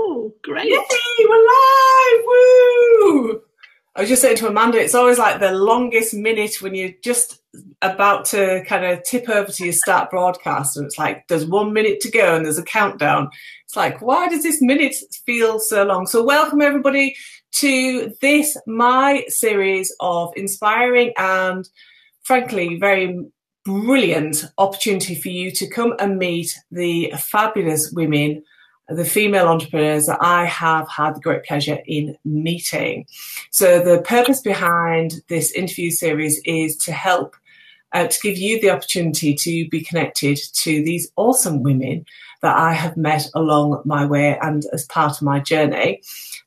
Oh, great. Yay, we're live! Woo! I was just saying to Amanda, it's always like the longest minute when you're just about to kind of tip over to your start broadcast, and it's like there's 1 minute to go and there's a countdown. It's like, why does this minute feel so long? So welcome everybody to this, my series of inspiring and frankly very brilliant opportunity for you to come and meet the fabulous women, the female entrepreneurs that I have had the great pleasure in meeting. So the purpose behind this interview series is to help to give you the opportunity to be connected to these awesome women that I have met along my way and as part of my journey,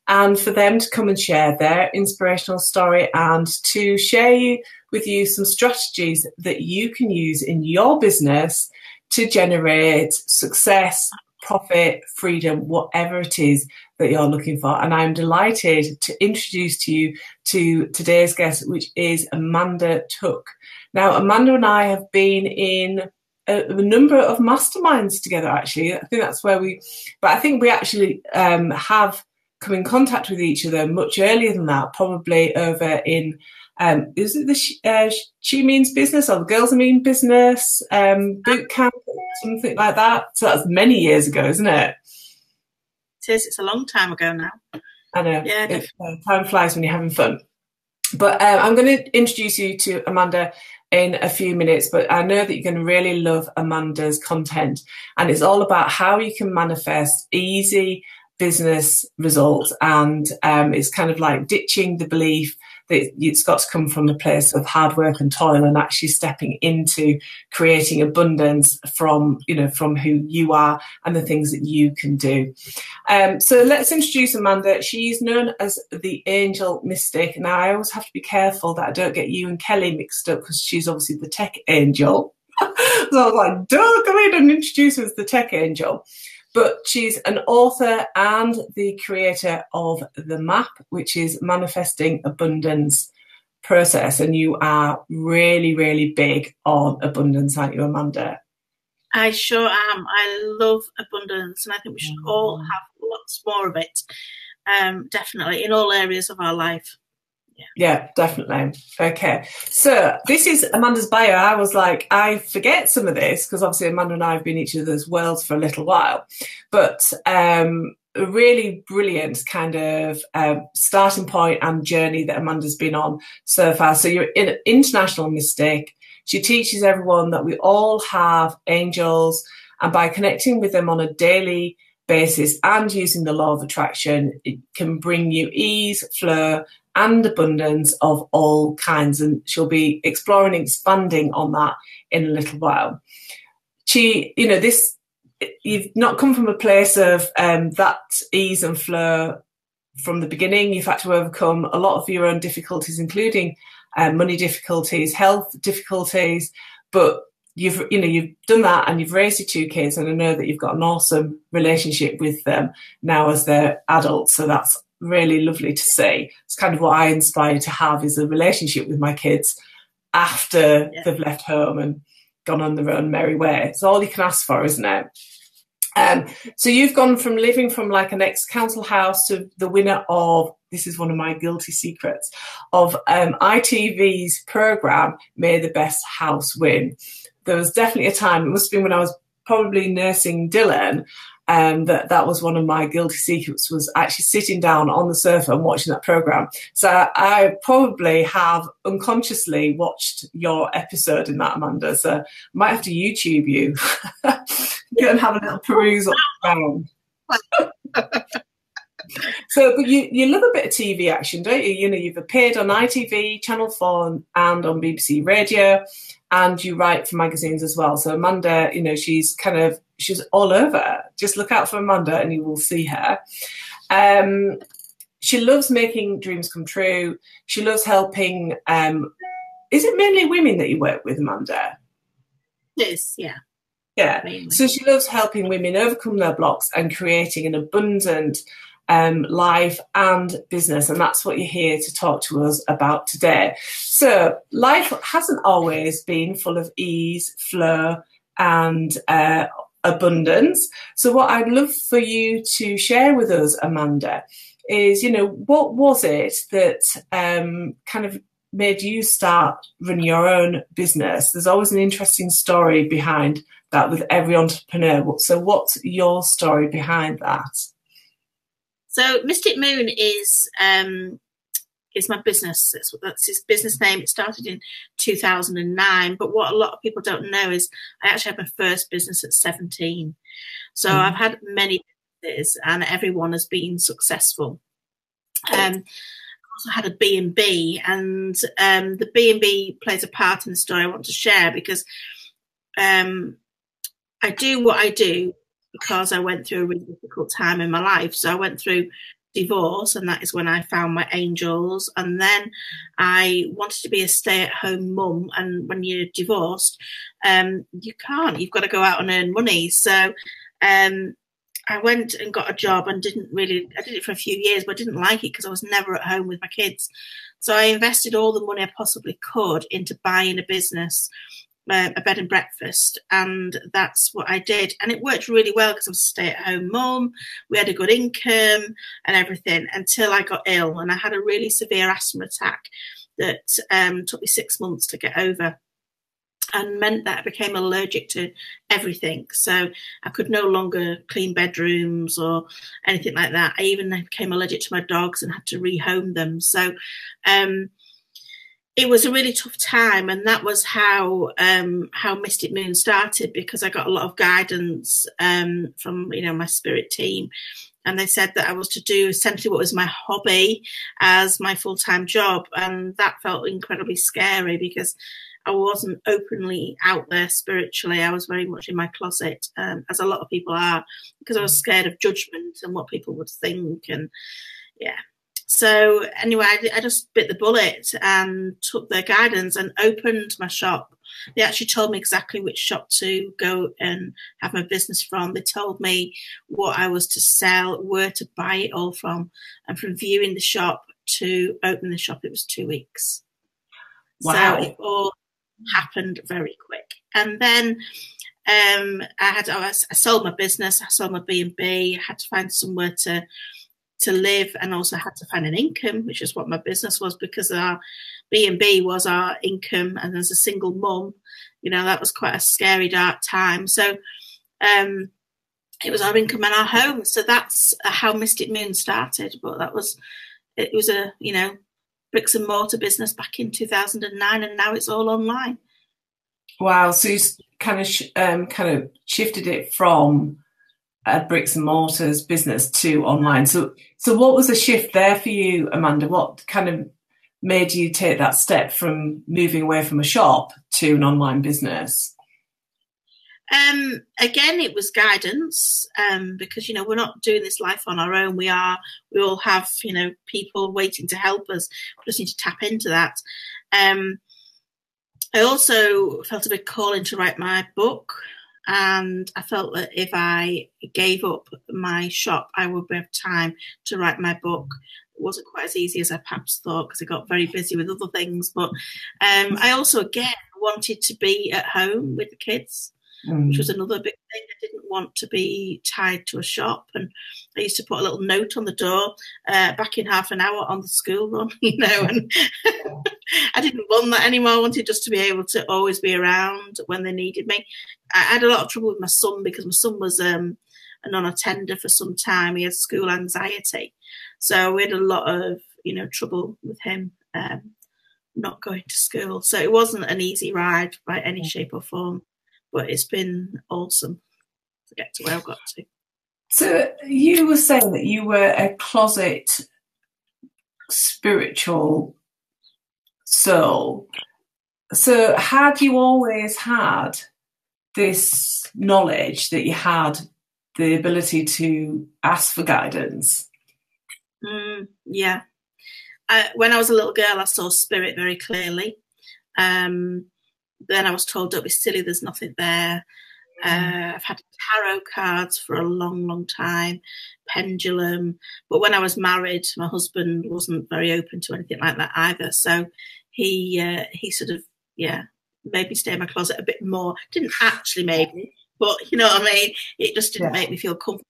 and for them to come and share their inspirational story and to share with you some strategies that you can use in your business to generate success, profit, freedom, whatever it is that you're looking for. And I'm delighted to introduce to you to today's guest, which is Amanda Tooke. Now, Amanda and I have been in a number of masterminds together, actually. I think that's where but I think we actually have come in contact with each other much earlier than that, probably over in is it the She Means Business or the Girls Mean Business boot camp, something like that? So that's many years ago, isn't it? It is. It's a long time ago now. I know. Yeah, time flies when you're having fun. But I'm going to introduce you to Amanda in a few minutes, but I know that you're going to really love Amanda's content. And it's all about how you can manifest easy business results. And it's kind of like ditching the belief that it's got to come from a place of hard work and toil, and actually stepping into creating abundance from who you are and the things that you can do. So let's introduce Amanda. She's known as the Angel Mystic. Now, I always have to be careful that I don't get you and Kelly mixed up, because she's obviously the tech angel. So I was like, don't come in and introduce her as the tech angel. But she's an author and the creator of The Map, which is Manifesting Abundance Process. And you are really, really big on abundance, aren't you, Amanda? I sure am. I love abundance, and I think we should all have lots more of it, definitely, in all areas of our life. Yeah, definitely. Okay. So this is Amanda's bio. I was like, I forget some of this because obviously Amanda and I have been in each other's worlds for a little while, but a really brilliant kind of starting point and journey that Amanda's been on so far. So you're an international mystic. She teaches everyone that we all have angels, and by connecting with them on a daily basis and using the law of attraction, it can bring you ease, flow, and abundance of all kinds. And she'll be exploring and expanding on that in a little while. You've not come from a place of that ease and flow from the beginning. You've had to overcome a lot of your own difficulties, including money difficulties, health difficulties, but you've done that, and you've raised your 2 kids, and I know that you've got an awesome relationship with them now as they're adults. So that's really lovely to see. It's kind of what I inspire to have, is a relationship with my kids after they've left home and gone on their own merry way. It's all you can ask for, isn't it? So you've gone from living from like an ex-council house to the winner of, this is one of my guilty secrets, of ITV's programme, May the Best House Win. There was definitely a time, it must have been when I was probably nursing Dylan, that was one of my guilty secrets, was actually sitting down on the sofa and watching that programme. So I probably have unconsciously watched your episode in that, Amanda. So I might have to YouTube you. Go and have a little perusal around. So, but you love a bit of TV action, don't you? You've appeared on ITV, Channel 4 and on BBC Radio, and you write for magazines as well. So Amanda, she's all over. Just look out for Amanda and you will see her. She loves making dreams come true. She loves helping. Is it mainly women that you work with, Amanda? It is, yeah. Yeah. Mainly. So she loves helping women overcome their blocks and creating an abundant life and business. And that's what you're here to talk to us about today. So life hasn't always been full of ease, flow, and abundance. So what I'd love for you to share with us, Amanda, is, what was it that kind of made you start running your own business? There's always an interesting story behind that with every entrepreneur. So what's your story behind that? So Mystic Moon is my business. That's his business name. It started in 2009. But what a lot of people don't know is I actually had my first business at 17. So I've had many businesses and everyone has been successful. I also had a B&B, and the B&B plays a part in the story I want to share, because I do what I do because I went through a really difficult time in my life. So I went through divorce, and that is when I found my angels. And then I wanted to be a stay-at-home mum, and when you're divorced, you can't. You've got to go out and earn money. So I went and got a job and I did it for a few years, but I didn't like it because I was never at home with my kids. So I invested all the money I possibly could into buying a business, a bed and breakfast, and that's what I did. And it worked really well because I was a stay-at-home mum. We had a good income and everything, until I got ill, and I had a really severe asthma attack that took me 6 months to get over, and meant that I became allergic to everything. So I could no longer clean bedrooms or anything like that. I even became allergic to my dogs and had to rehome them. So it was a really tough time, and that was how Mystic Moon started, because I got a lot of guidance from my spirit team, and they said that I was to do essentially what was my hobby as my full-time job, and that felt incredibly scary because I wasn't openly out there spiritually. I was very much in my closet, as a lot of people are, because I was scared of judgment and what people would think, and yeah. So anyway, I just bit the bullet and took their guidance and opened my shop. They actually told me exactly which shop to go and have my business from. They told me what I was to sell, where to buy it all from. And from viewing the shop to opening the shop, it was 2 weeks. Wow. So it all happened very quick. And then I sold my business. I sold my B&B. I had to find somewhere to live, and also had to find an income, which is what my business was, because our B&B was our income, and as a single mum, that was quite a scary, dark time. So it was our income and our home. So that's how Mystic Moon started. But it was a bricks and mortar business back in 2009, and now it's all online. Wow! So you kind of shifted it from a bricks and mortars business to online. So what was the shift there for you, Amanda? What kind of made you take that step from moving away from a shop to an online business? Again, it was guidance, because we're not doing this life on our own. We all have people waiting to help us. We just need to tap into that. I also felt a big calling to write my book. And I felt that if I gave up my shop, I would have time to write my book. It wasn't quite as easy as I perhaps thought, because I got very busy with other things. But I also, again, wanted to be at home with the kids, which was another big thing. I didn't want to be tied to a shop. And I used to put a little note on the door, back in half an hour on the school run, and I didn't want that anymore. I wanted just to be able to always be around when they needed me. I had a lot of trouble with my son, because my son was a non-attender for some time. He had school anxiety. So we had a lot of, trouble with him not going to school. So it wasn't an easy ride by any shape or form, but it's been awesome to get to where I've got to. So you were saying that you were a closet spiritual soul. So had you always had this knowledge that you had the ability to ask for guidance? Yeah. When I was a little girl, I saw spirit very clearly. Then I was told, don't be silly, there's nothing there. I've had tarot cards for a long, long time, pendulum. But when I was married, my husband wasn't very open to anything like that either. So he sort of, made me stay in my closet a bit more. Didn't actually make me, but you know what I mean? It just didn't make me feel comfortable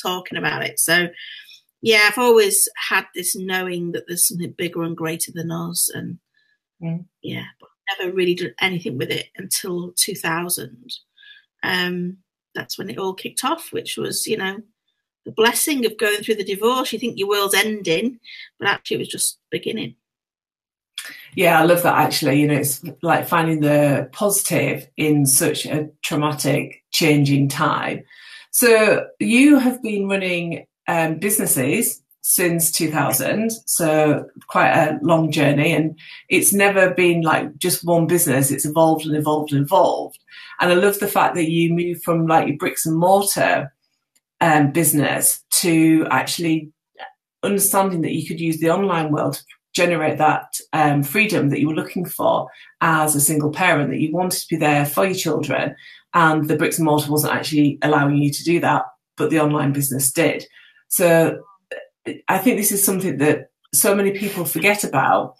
talking about it. So yeah, I've always had this knowing that there's something bigger and greater than us, and yeah, but I've never really done anything with it until 2000. That's when it all kicked off, which was, you know, the blessing of going through the divorce. You think your world's ending, but actually it was just beginning. Yeah, I love that, actually. You know, it's like finding the positive in such a traumatic, changing time. So you have been running businesses since 2000, so quite a long journey, and it's never been like just one business. It's evolved and evolved and evolved. And I love the fact that you moved from like your bricks and mortar business to actually understanding that you could use the online world to generate that freedom that you were looking for as a single parent, that you wanted to be there for your children, and the bricks and mortar wasn't actually allowing you to do that, but the online business did. So I think this is something that so many people forget about,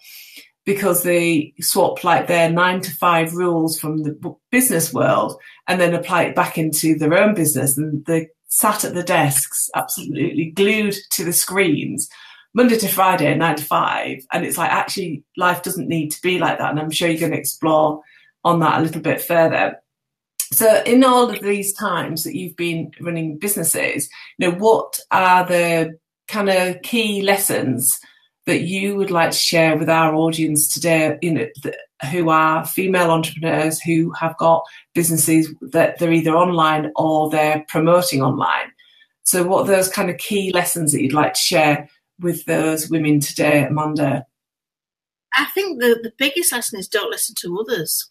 because they swap like their 9-to-5 rules from the business world and then apply it back into their own business, and they sat at the desks absolutely glued to the screens Monday to Friday, 9 to 5. And it's like, actually, life doesn't need to be like that. And I'm sure you're going to explore on that a little bit further. So in all of these times that you've been running businesses, you know, what are the kind of key lessons that you would like to share with our audience today, you know, who are female entrepreneurs who have got businesses that they're either online or they're promoting online? So what are those kind of key lessons that you'd like to share with those women today, Amanda? I think the biggest lesson is don't listen to others.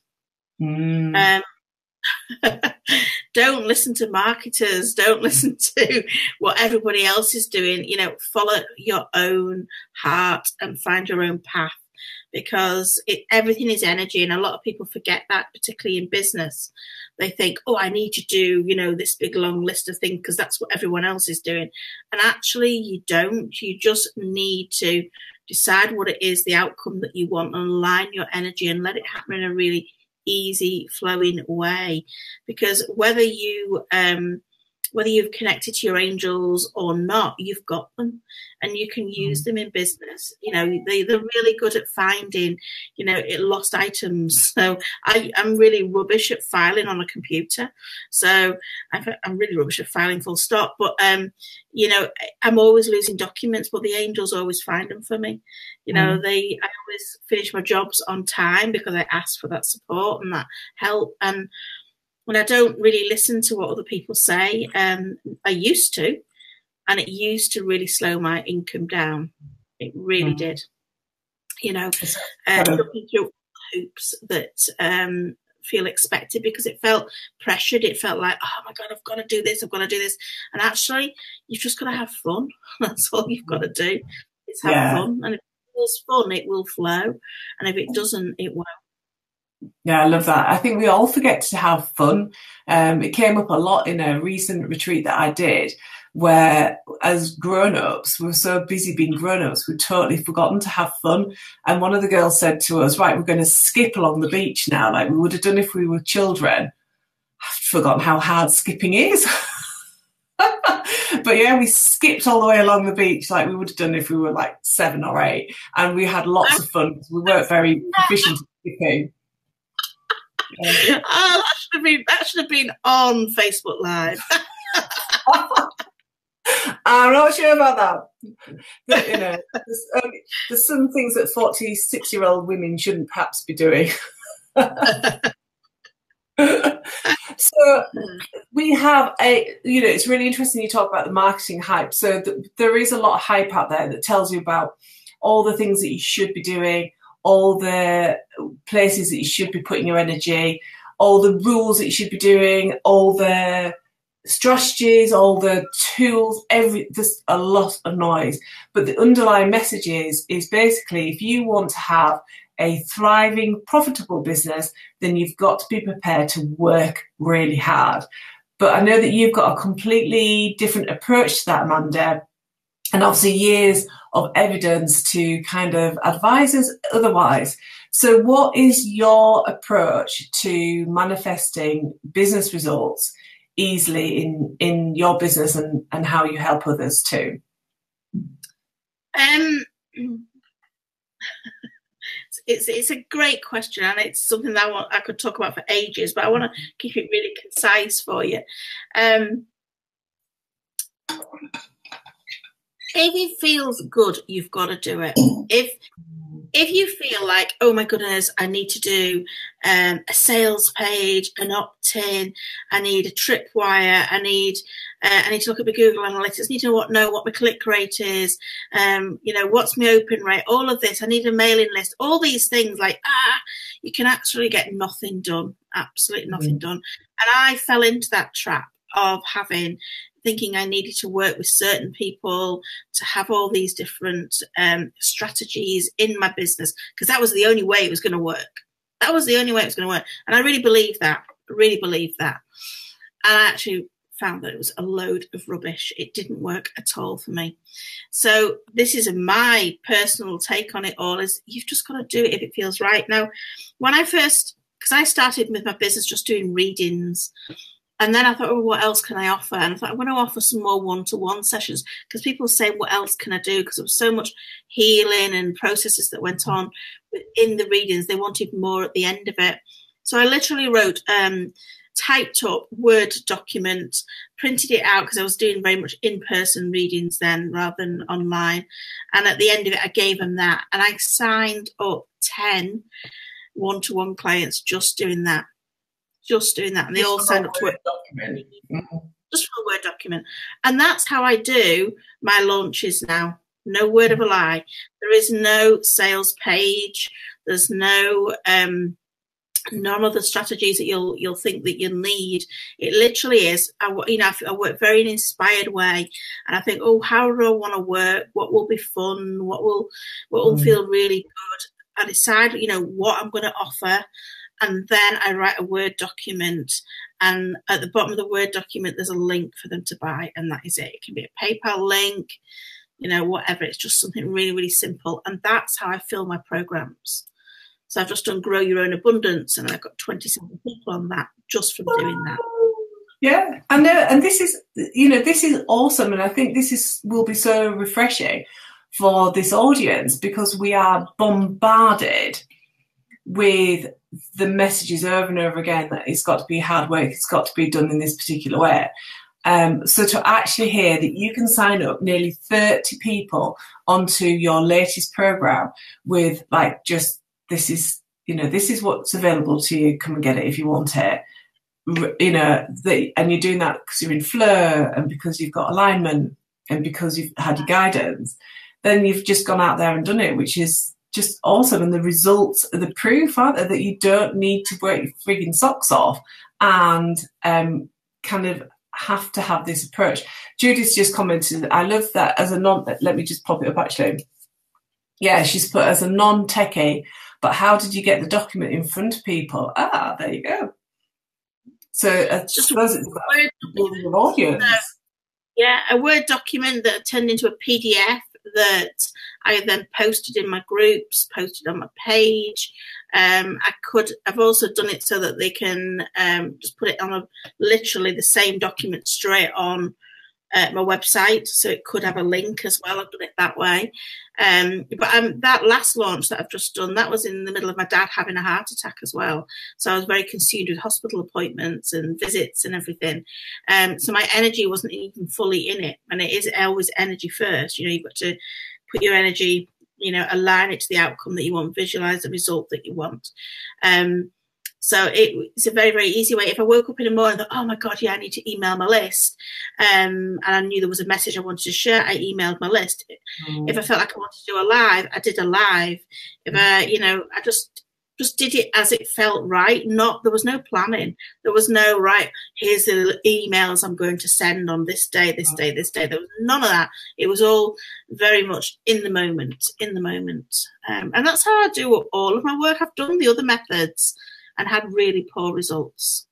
Don't listen to marketers. Don't listen to what everybody else is doing. You know, follow your own heart and find your own path, because everything is energy. And a lot of people forget that, particularly in business. They think, oh, I need to do, you know, this big long list of things because that's what everyone else is doing. And actually you don't. You just need to decide what it is, the outcome that you want, and align your energy and let it happen in a really easy flowing way. Because whether you've connected to your angels or not, you've got them and you can use them in business. You know, they're really good at finding, you know, lost items. So I'm really rubbish at filing on a computer. So I'm really rubbish at filing full stop. But, you know, I'm always losing documents, but the angels always find them for me. You know, I always finish my jobs on time because I ask for that support and that help. And when I don't really listen to what other people say, I used to, and it used to really slow my income down. It really did. You know, jumping through hoops that feel expected because it felt pressured. It felt like, oh my God, I've got to do this. I've got to do this. And actually, you've just got to have fun. That's all you've got to do. Is have fun. And if it feels fun, it will flow. And if it doesn't, it won't. Yeah, I love that. I think we all forget to have fun. It came up a lot in a recent retreat that I did, where as grown-ups, we're so busy being grown-ups, we've totally forgotten to have fun. And one of the girls said to us, right, we're going to skip along the beach now, like we would have done if we were children. I've forgotten how hard skipping is. But yeah, we skipped all the way along the beach like we would have done if we were like 7 or 8. And we had lots of fun. We weren't very proficient at skipping. Oh, that should have been on Facebook Live. I'm not sure about that. But, you know, there's some things that 46-year-old women shouldn't perhaps be doing. So we have you know, it's really interesting you talk about the marketing hype. So there is a lot of hype out there that tells you about all the things that you should be doing, all the places that you should be putting your energy, all the rules that you should be doing, all the strategies, all the tools, there's a lot of noise. But the underlying message is basically, if you want to have a thriving, profitable business, then you've got to be prepared to work really hard. But I know that you've got a completely different approach to that, Amanda, and obviously years of evidence to kind of advise us otherwise. So what is your approach to manifesting business results easily in your business and how you help others too? It's a great question, and it's something that I could talk about for ages, but I want to keep it really concise for you. If it feels good, you've got to do it. If you feel like, oh my goodness, I need to do a sales page, an opt-in, I need a tripwire, I need to look at my Google Analytics, I need to know what my click rate is, what's my open rate, all of this, I need a mailing list, all these things, you can actually get nothing done, absolutely nothing done. And I fell into that trap of thinking I needed to work with certain people to have all these different strategies in my business, because that was the only way it was going to work. That was the only way it was going to work. And I really believed that. And I actually found that it was a load of rubbish. It didn't work at all for me. So this is my personal take on it all, is you've just got to do it if it feels right. Now, because I started with my business just doing readings, and then I thought, oh, what else can I offer? And I thought, I want to offer some more one-to-one sessions, because people say, what else can I do? Because there was so much healing and processes that went on within the readings. They wanted more at the end of it. So I literally wrote, typed up Word document, printed it out, because I was doing very much in-person readings then rather than online. And at the end of it, I gave them that. And I signed up 10 one-to-one clients just doing that. And they all signed up to it. Just for a Word document. And that's how I do my launches now. No word of a lie. There is no sales page. There's no none of the strategies that you'll think that you'll need. It literally is. I work very in an inspired way, and I think, oh, how do I want to work? What will be fun? What will feel really good? I decide, what I'm going to offer. And then I write a Word document, and at the bottom of the Word document, there's a link for them to buy, and that is it. It can be a PayPal link, whatever. It's just something really, really simple. And that's how I fill my programs. So I've just done Grow Your Own Abundance, and I've got 27 people on that just from doing that. Yeah, I know. And this is awesome. And I think will be so refreshing for this audience, because we are bombarded with the messages over and over again that it's got to be hard work, it's got to be done in this particular way. So to actually hear that you can sign up nearly 30 people onto your latest program with this is what's available to you, come and get it if you want it. And you're doing that because you're in flow and because you've got alignment and because you've had your guidance, then you've just gone out there and done it, which is just awesome. And the results are the proof, aren't they, that you don't need to work your frigging socks off and kind of have to have this approach. Judith's just commented, I love that as a let me just pop it up actually. Yeah, she's put as a non-techie, but how did you get the document in front of people? There you go. So it's just building an audience. A Word document that turned into a PDF that I then posted in my groups, posted on my page. I've also done it so that they can just put it on literally the same document straight on my website, so it could have a link as well. I've done it that way. But that last launch that I've just done, that was in the middle of my dad having a heart attack as well. So I was very consumed with hospital appointments and visits and everything. So my energy wasn't even fully in it. And it is always energy first. You've got to put your energy, align it to the outcome that you want, visualize the result that you want. So it's a very, very easy way. If I woke up in the morning and thought, oh my God, I need to email my list, and I knew there was a message I wanted to share, I emailed my list. If I felt like I wanted to do a live, I did a live. If I just did it as it felt right. There was no planning. There was no, right, here's the emails I'm going to send on this day, this day, this day. There was none of that. It was all very much in the moment. And that's how I do all of my work. I've done the other methods and had really poor results.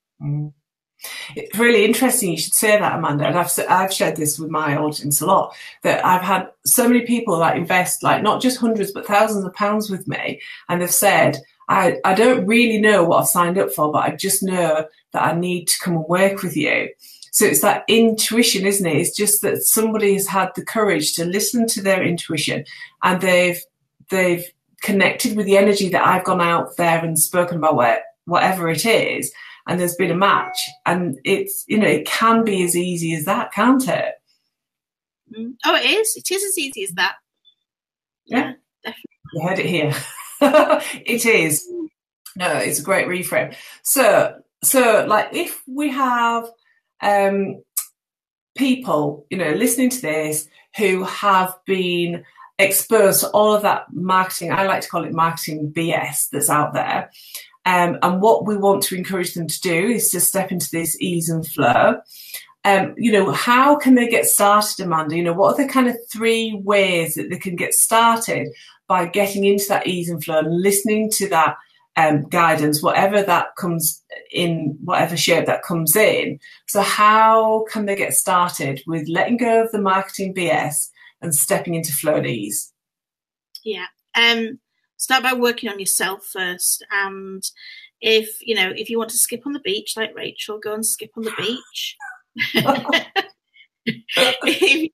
It's really interesting you should say that, Amanda. And I've shared this with my audience a lot, that I've had so many people that invest not just hundreds but thousands of pounds with me, and they've said, I don't really know what I've signed up for, but I just know that I need to come and work with you. So it's that intuition, isn't it? It's just that somebody has had the courage to listen to their intuition, and they've connected with the energy that I've gone out there and spoken about, whatever it is, and there's been a match. And it's, it can be as easy as that, can't it? Oh, it is. It is as easy as that. Yeah, definitely. You heard it here. It is. No, it's a great reframe. So like, if we have people, listening to this who have been exposed to all of that marketing, I like to call it marketing BS that's out there, and what we want to encourage them to do is to step into this ease and flow. How can they get started, Amanda? What are the kind of 3 ways that they can get started by getting into that ease and flow and listening to that guidance, whatever that comes in, whatever shape that comes in? So how can they get started with letting go of the marketing BS and stepping into flow and ease? Yeah. Start by working on yourself first. And if you want to skip on the beach like Rachel, go and skip on the beach. If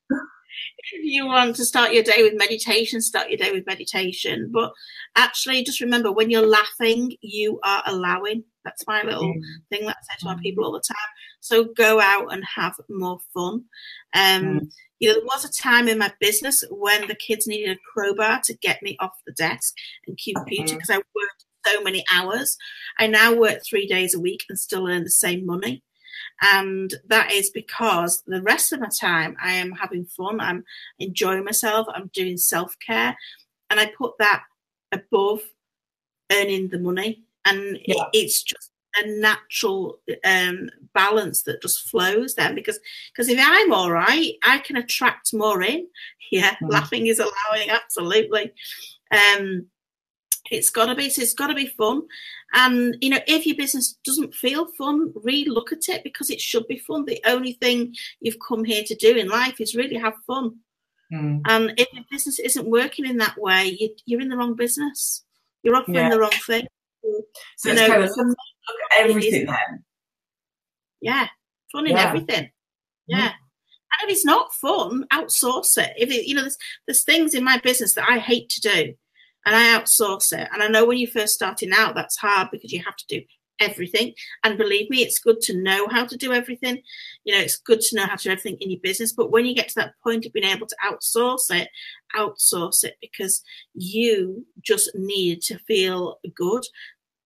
you want to start your day with meditation, start your day with meditation. But actually, just remember, when you're laughing, you are allowing. That's my little thing that I say to my people all the time. So go out and have more fun. There was a time in my business when the kids needed a crowbar to get me off the desk and computer because I worked so many hours. I now work 3 days a week and still earn the same money. And that is because the rest of my time I am having fun, I'm enjoying myself, I'm doing self-care, and I put that above earning the money. And it's just a natural balance that just flows then, because if I'm all right, I can attract more in. Laughing is allowing, absolutely. It's got to be fun. And, if your business doesn't feel fun, re-look at it, because it should be fun. The only thing you've come here to do in life is really have fun. And if your business isn't working in that way, you're in the wrong business. You're offering the wrong thing. So it's kind of look at everything then. Yeah, fun in everything. Yeah. And if it's not fun, outsource it. If it, there's things in my business that I hate to do, and I outsource it. And I know when you're first starting out, that's hard because you have to do everything. And believe me, it's good to know how to do everything. It's good to know how to do everything in your business. But when you get to that point of being able to outsource it, because you just need to feel good.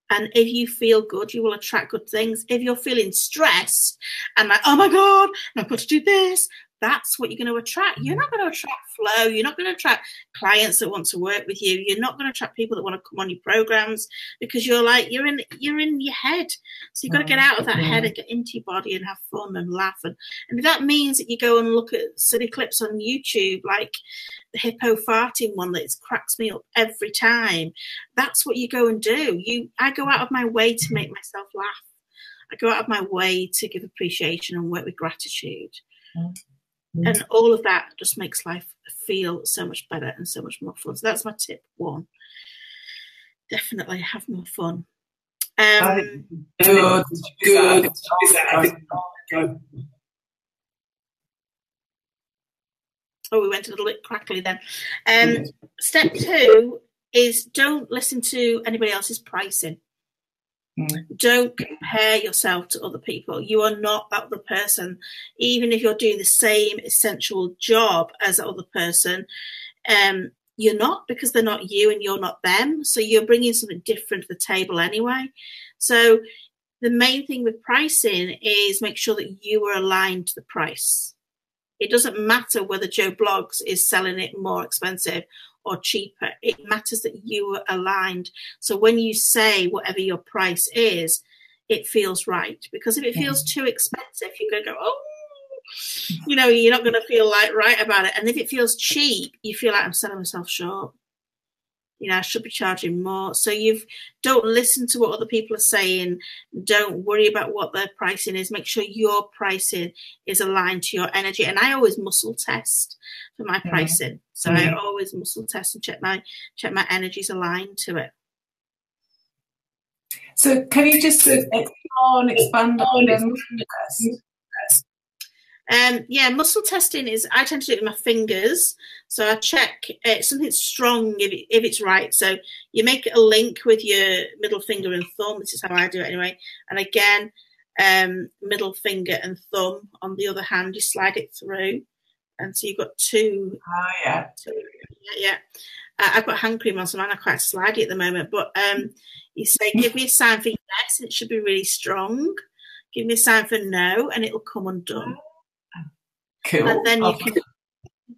And if you feel good, you will attract good things. If you're feeling stressed and like, oh my God, I've got to do this, that's what you're going to attract. You're not going to attract flow. You're not going to attract clients that want to work with you. You're not going to attract people that want to come on your programs, because you're in your head. So you've got to get out of that head and get into your body and have fun and laugh. And if that means that you go and look at silly clips on YouTube, like the hippo farting one that cracks me up every time, that's what you go and do. I go out of my way to make myself laugh. I go out of my way to give appreciation and work with gratitude. And all of that just makes life feel so much better and so much more fun. So that's my tip 1. Definitely have more fun. Good. Oh, we went a little bit crackly then. Step 2 is don't listen to anybody else's pricing. Don't compare yourself to other people. You are not that other person. Even if you're doing the same essential job as that other person, you're not, because they're not you and you're not them. So you're bringing something different to the table anyway. So the main thing with pricing is make sure that you are aligned to the price. It doesn't matter whether Joe Bloggs is selling it more expensive or cheaper. It matters that you are aligned. So when you say whatever your price is, it feels right. Because if it feels too expensive, you're going to go, oh, you're not going to feel like right about it. And if it feels cheap, you feel like I'm selling myself short. I should be charging more. So don't listen to what other people are saying. Don't worry about what their pricing is. Make sure your pricing is aligned to your energy. And I always muscle test for my pricing. So I always muscle test and check my energies aligned to it. So can you just explore and expand on them? Yeah, muscle testing is, I tend to do it with my fingers. So I check something strong if it's right. So you make a link with your middle finger and thumb. This is how I do it anyway. And again, middle finger and thumb on the other hand, you slide it through. And so you've got two. Oh, yeah. Yeah. I've got hand cream on, so mine are quite slidey at the moment. But you say, give me a sign for yes, and it should be really strong. Give me a sign for no, and it'll come undone. Cool. And then you can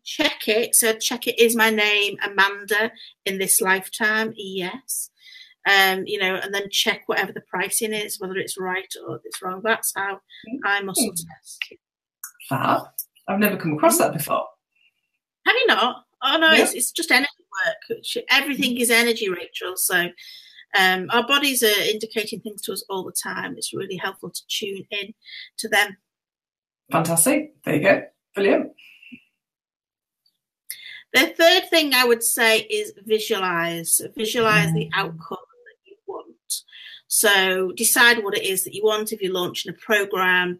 check it. So check it, is my name Amanda in this lifetime? Yes. And then check whatever the pricing is, whether it's right or it's wrong. That's how I muscle test. Fab. I've never come across that before. Have you not? Oh no, yeah. It's just energy work. Everything is energy, Rachel. So our bodies are indicating things to us all the time. It's really helpful to tune in to them. Fantastic. There you go. Brilliant. The third thing I would say is visualize. Visualize the outcome that you want. So decide what it is that you want if you're launching a program.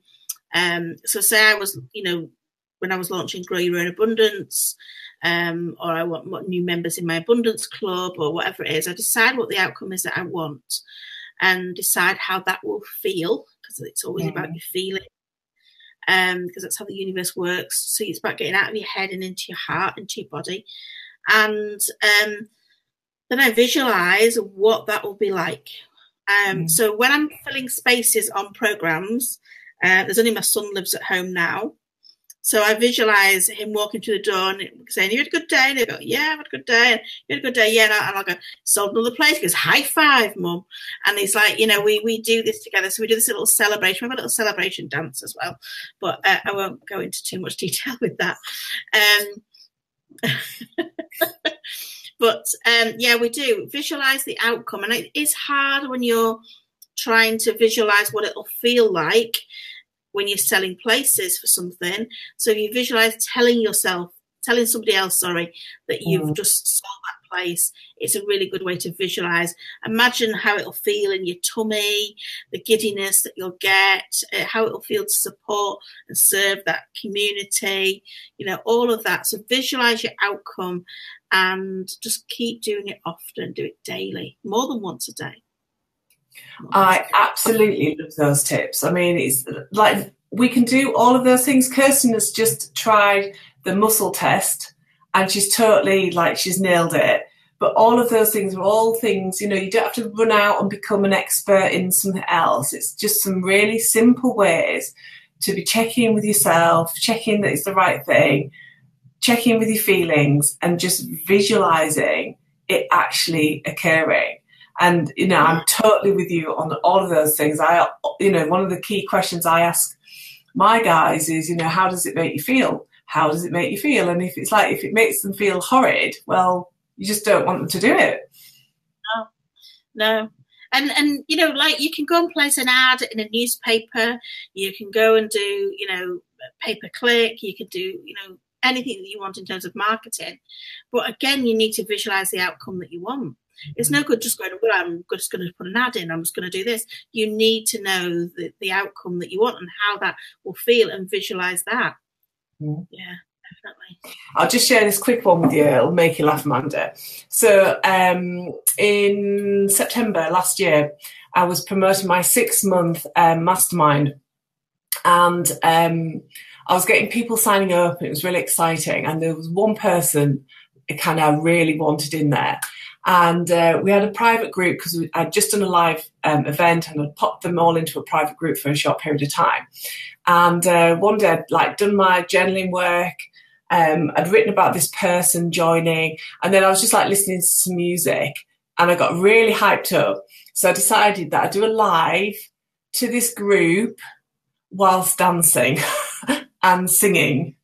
So say I was, when I was launching Grow Your Own Abundance, or I want new members in my abundance club or whatever it is, I decide what the outcome is that I want and decide how that will feel, because it's always about your feeling. Because that's how the universe works. So it's about getting out of your head and into your heart, into your body. And then I visualize what that will be like. So when I'm filling spaces on programs, there's only my son lives at home now. So I visualize him walking through the door and saying, "You had a good day?" And they go, "Yeah, I've had a good day." And "You had a good day?" "Yeah." And I'll go, "Sold another place." He goes, "High five, Mum." And he's like, we do this together. So we do this little celebration. We have a little celebration dance as well. But I won't go into too much detail with that. But we do visualize the outcome. And it is hard when you're trying to visualize what it'll feel like when you're selling places for something. So if you visualize telling somebody else, that you've just sold that place, it's a really good way to visualize. Imagine how it'll feel in your tummy, the giddiness that you'll get, how it'll feel to support and serve that community, all of that. So visualize your outcome and just keep doing it often. Do it daily, more than once a day. I absolutely love those tips. I mean, it's like we can do all of those things. Kirsten has just tried the muscle test and she's totally she's nailed it. But all of those things are all things, you don't have to run out and become an expert in something else. It's just some really simple ways to be checking in with yourself, checking that it's the right thing, checking in with your feelings and just visualizing it actually occurring. And, I'm totally with you on all of those things. One of the key questions I ask my guys is, how does it make you feel? How does it make you feel? And if it makes them feel horrid, well, you just don't want them to do it. No. And you can go and place an ad in a newspaper. You can go and do, pay-per-click. You can do, anything that you want in terms of marketing. But again, you need to visualize the outcome that you want. It's no good just going, well, I'm just going to put an ad in, I'm just going to do this. You need to know the outcome that you want and how that will feel and visualize that. Yeah, definitely. I'll just share this quick one with you. It'll make you laugh, Amanda. So in September last year, I was promoting my 6-month mastermind. And I was getting people signing up. And it was really exciting. And there was one person I really wanted in there. And we had a private group because I'd just done a live event and I'd popped them all into a private group for a short period of time. And one day I'd done my journaling work. I'd written about this person joining. And then I was just listening to some music and I got really hyped up. So I decided that I'd do a live to this group whilst dancing and singing.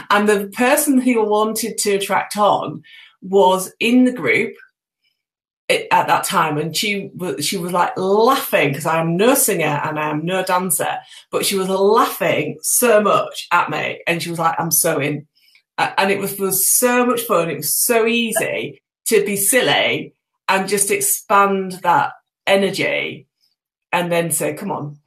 And the person who I wanted to attract on was in the group at that time, and she was laughing because I am no singer and I am no dancer, but she was laughing so much at me, and she was like, "I'm so in," and it was so much fun. It was so easy to be silly and just expand that energy, and then say, "Come on,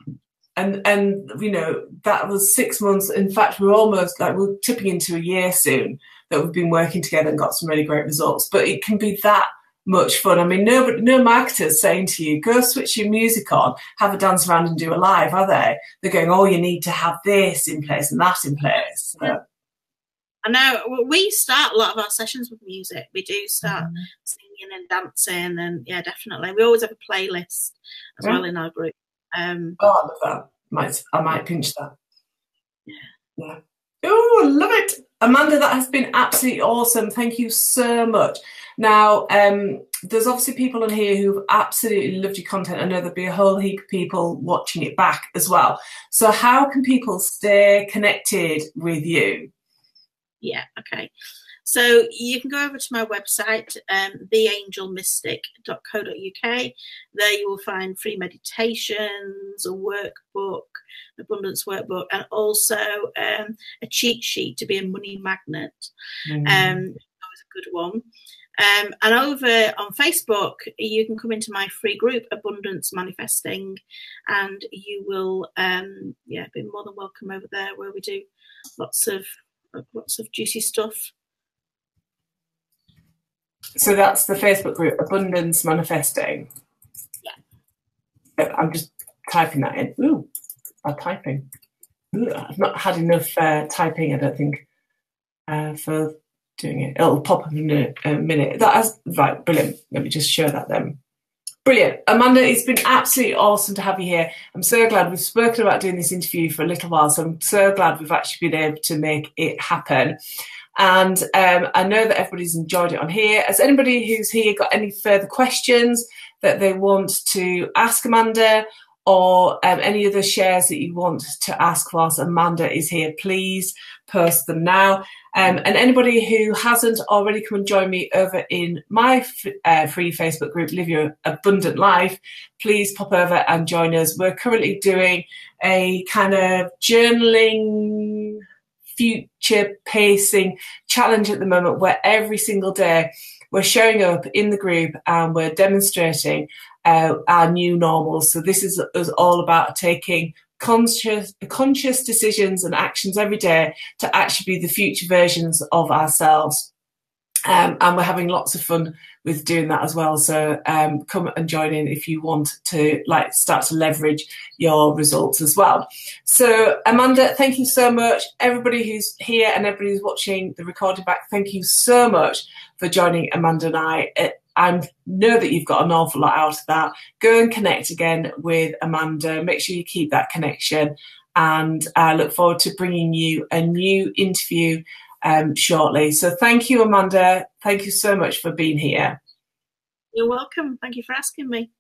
and you know, that was 6 months. In fact, we're tipping into a year soon that we've been working together and got some really great results. But it can be that much fun. I mean, no marketer's saying to you, go switch your music on, have a dance around and do a live, are they? They're going, oh, you need to have this in place and that in place. So. I know we start a lot of our sessions with music. We do start singing and dancing, and yeah, definitely. We always have a playlist as well in our group. I love that. I might pinch that. Yeah. Oh, I love it. Amanda, that has been absolutely awesome. Thank you so much. Now, there's obviously people on here who've absolutely loved your content. I know there'll be a whole heap of people watching it back as well. So how can people stay connected with you? Yeah, okay. So you can go over to my website, theangelmystic.co.uk. There you will find free meditations, a workbook, abundance workbook, and also a cheat sheet to be a money magnet. That was a good one. And over on Facebook, you can come into my free group, Abundance Manifesting, and you will be more than welcome over there, where we do lots of juicy stuff. So that's the Facebook group, Abundance Manifesting. Yeah. I'm just typing that in. Ooh, I'm typing. Ooh, I've not had enough typing, I don't think, for doing it. It'll pop up in a minute. Right, brilliant. Let me just show that then. Brilliant. Amanda, it's been absolutely awesome to have you here. I'm so glad we've spoken about doing this interview for a little while, so I'm so glad we've actually been able to make it happen. And I know that everybody's enjoyed it on here. Has anybody who's here got any further questions that they want to ask Amanda, or any other shares that you want to ask whilst Amanda is here? Please post them now. And anybody who hasn't already, come and join me over in my free Facebook group, Live Your Abundant Life. Please pop over and join us. We're currently doing a kind of journaling, future pacing challenge at the moment, where every single day we're showing up in the group and we're demonstrating our new normal. So this is us all about taking conscious decisions and actions every day to actually be the future versions of ourselves. And we're having lots of fun with doing that as well. So come and join in if you want to start to leverage your results as well. So Amanda, thank you so much. Everybody who's here and everybody who's watching the recording back, thank you so much for joining Amanda and I. I know that you've got an awful lot out of that. Go and connect again with Amanda. Make sure you keep that connection. And I look forward to bringing you a new interview shortly. So thank you, Amanda. Thank you so much for being here. You're welcome. Thank you for asking me.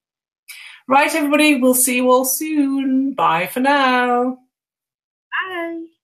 Right, everybody. We'll see you all soon. Bye for now. Bye.